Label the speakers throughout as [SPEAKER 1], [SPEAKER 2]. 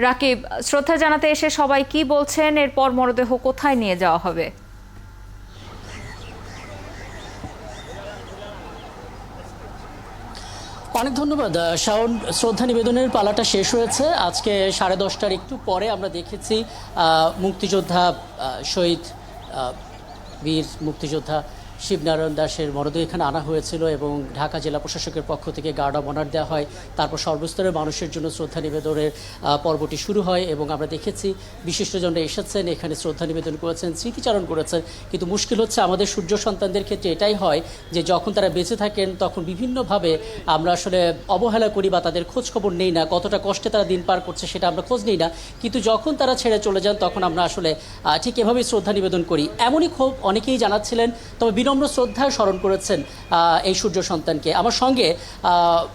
[SPEAKER 1] রাকিব, শ্রদ্ধা জানাতে এসে সবাই কি বলছেন, এরপর মরদেহ কোথায় নিয়ে যাওয়া হবে?
[SPEAKER 2] অনেক ধন্যবাদ শাওন। শ্রদ্ধা নিবেদনের পালাটা শেষ হয়েছে আজকে 10:30টার একটু পরে। আমরা দেখেছি মুক্তিযোদ্ধা শহীদ বীর মুক্তিযোদ্ধা শিবনারায়ণ দাসের মরদেহ এখানে আনা হয়েছিল এবং ঢাকা জেলা প্রশাসকের পক্ষ থেকে গার্ড অব অনার দেওয়া হয়। তারপর সর্বস্তরের মানুষের জন্য শ্রদ্ধা নিবেদনের পর্বটি শুরু হয় এবং আমরা দেখেছি বিশিষ্টজনরা এসেছেন, এখানে শ্রদ্ধা নিবেদন করেছেন, স্মৃতিচারণ করেছেন। কিন্তু মুশকিল হচ্ছে আমাদের সূর্য সন্তানদের ক্ষেত্রে এটাই হয় যে যখন তারা বেঁচে থাকেন তখন বিভিন্নভাবে আমরা আসলে অবহেলা করি বা তাদের খোঁজ খবর নেই না, কতটা কষ্টে তারা দিন পার করছে সেটা আমরা খোঁজ নিই না। কিন্তু যখন তারা ছেড়ে চলে যান তখন আমরা আসলে ঠিক এভাবেই শ্রদ্ধা নিবেদন করি। এমনই ক্ষোভ অনেকেই জানাচ্ছিলেন, তবে বিনম্র শ্রদ্ধায় স্মরণ করেছেন এই সূর্য সন্তানকে। আমার সঙ্গে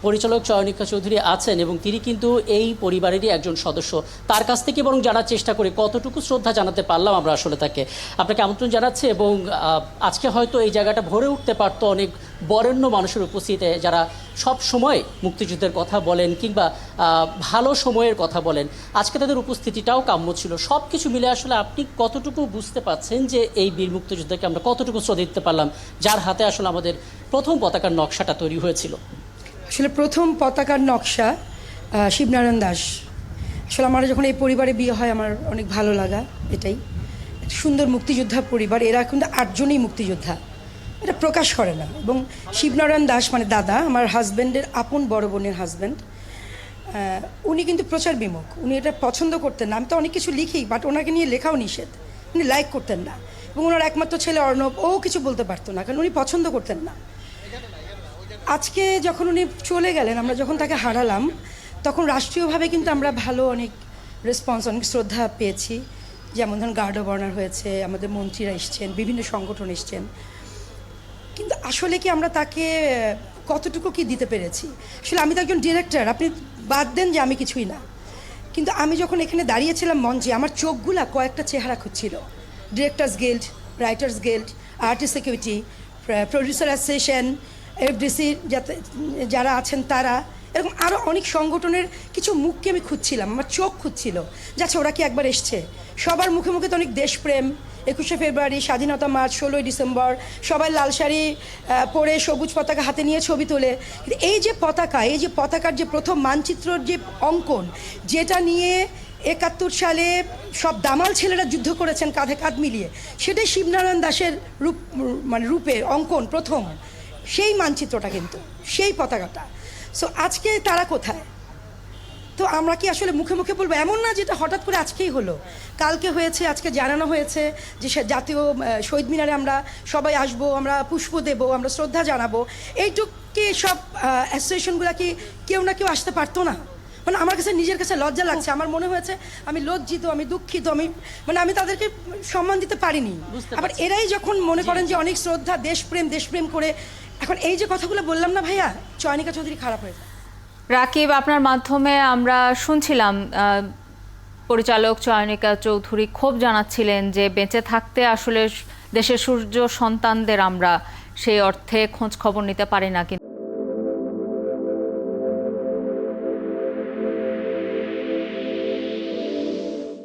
[SPEAKER 2] পরিচালক চয়নিকা চৌধুরী আছেন এবং তিনি কিন্তু এই পরিবারেরই একজন সদস্য। তার কাছ থেকে বরং জানার চেষ্টা করি কতটুকু শ্রদ্ধা জানাতে পারলাম আমরা আসলে তাকে। আপনাকে আমন্ত্রণ জানাচ্ছি এবং আজকে হয়তো এই জায়গাটা ভরে উঠতে পারতো অনেক বরেণ্য মানুষের উপস্থিতিতে, যারা সব সময় মুক্তিযুদ্ধের কথা বলেন কিংবা ভালো সময়ের কথা বলেন। আজকে তাদের উপস্থিতিটাও কাম্য ছিল। সব কিছু মিলে আসলে আপনি কতটুকু বুঝতে পারছেন যে এই বীর মুক্তিযোদ্ধাকে আমরা কতটুকু শ্রদ্ধা দিতে পারলাম, যার হাতে আসলে আমাদের প্রথম পতাকার নকশাটা তৈরি হয়েছিল?
[SPEAKER 3] আসলে প্রথম পতাকার নকশা শিবনারায়ণ দাস। আসলে আমার যখন এই পরিবারে বিয়ে হয় আমার অনেক ভালো লাগা এটাই। একটা সুন্দর মুক্তিযোদ্ধা পরিবার, এরা কিন্তু 8 জনই মুক্তিযোদ্ধা, এটা প্রকাশ করে না। এবং শিবনারায়ণ দাস মানে দাদা, আমার হাজব্যান্ডের আপন বড় বোনের হাজব্যান্ড, উনি কিন্তু প্রচার বিমুখ, উনি এটা পছন্দ করতেন না। আমি তো অনেক কিছু লিখি, বাট ওনাকে নিয়ে লেখাও নিষেধ, উনি লাইক করতেন না। এবং ওনার একমাত্র ছেলে অর্ণব, ও কিছু বলতে পারতো না, কারণ উনি পছন্দ করতেন না। আজকে যখন উনি চলে গেলেন, আমরা যখন তাকে হারালাম, তখন রাষ্ট্রীয়ভাবে কিন্তু আমরা ভালো অনেক রেসপন্স, অনেক শ্রদ্ধা পেয়েছি। যেমন ধরুন গার্ড অব অনার হয়েছে, আমাদের মন্ত্রীরা এসছেন, বিভিন্ন সংগঠন এসছেন। কিন্তু আসলে কি আমরা তাকে কতটুকু কি দিতে পেরেছি? আসলে আমি তো একজন ডিরেক্টর, আপনি বাদ দেন যে আমি কিছুই না। কিন্তু আমি যখন এখানে দাঁড়িয়েছিলাম মঞ্চে, আমার চোখগুলা কয়েকটা চেহারা খুঁজছিল। Directors guild, writers guild, artist security, producer association, FDC যারা আছেন তারা, এরকম আরও অনেক সংগঠনের কিছু মুখকে আমি খুঁজছিলাম, আমার চোখ খুঁজছিল যাচ্ছে ওরা কি একবার এসছে। সবার মুখে মুখে তো অনেক দেশপ্রেম, 21শে ফেব্রুয়ারি, স্বাধীনতা মার্চ, 16ই ডিসেম্বর, সবাই লাল শাড়ি পরে সবুজ পতাকা হাতে নিয়ে ছবি তোলে। কিন্তু এই যে পতাকা, এই যে পতাকার যে প্রথম মানচিত্রর যে অঙ্কন, যেটা নিয়ে 71 সালে সব দামাল ছেলেরা যুদ্ধ করেছেন কাঁধে কাঁধ মিলিয়ে, সেটাই শিবনারায়ণ দাসের রূপে অঙ্কন প্রথম, সেই মানচিত্রটা কিন্তু, সেই পতাকাটা। সো আজকে তারা কোথায়? তো আমরা কি আসলে মুখে মুখে বলবো? এমন না যেটা হঠাৎ করে আজকেই হলো, কালকে হয়েছে, আজকে জানানো হয়েছে যে জাতীয় শহীদ মিনারে আমরা সবাই আসবো, আমরা পুষ্প দেব, আমরা শ্রদ্ধা জানাবো। এইটুকু সব অ্যাসোসিয়েশনগুলো কি কেউ না কেউ আসতে পারতো না? মানে আমার কাছে নিজের কাছে লজ্জা লাগছে, আমার মনে হয়েছে আমি লজ্জিত, আমি দুঃখিত, আমি তাদেরকে সম্মান দিতে পারিনি। আবার এরাই যখন মনে করেন যে অনেক শ্রদ্ধা, দেশপ্রেম করে, এখন এই যে কথাগুলো বললাম না ভাইয়া, চয়নিকা চৌধুরী খারাপ হয়ে যায়।
[SPEAKER 1] রাকিব, আপনার মাধ্যমে আমরা শুনছিলাম পরিচালক চয়নিকা চৌধুরী ক্ষোভ জানাচ্ছিলেন যে বেঁচে থাকতে আসলে দেশের সূর্য সন্তানদের আমরা সেই অর্থে খোঁজ খবর নিতে পারি না।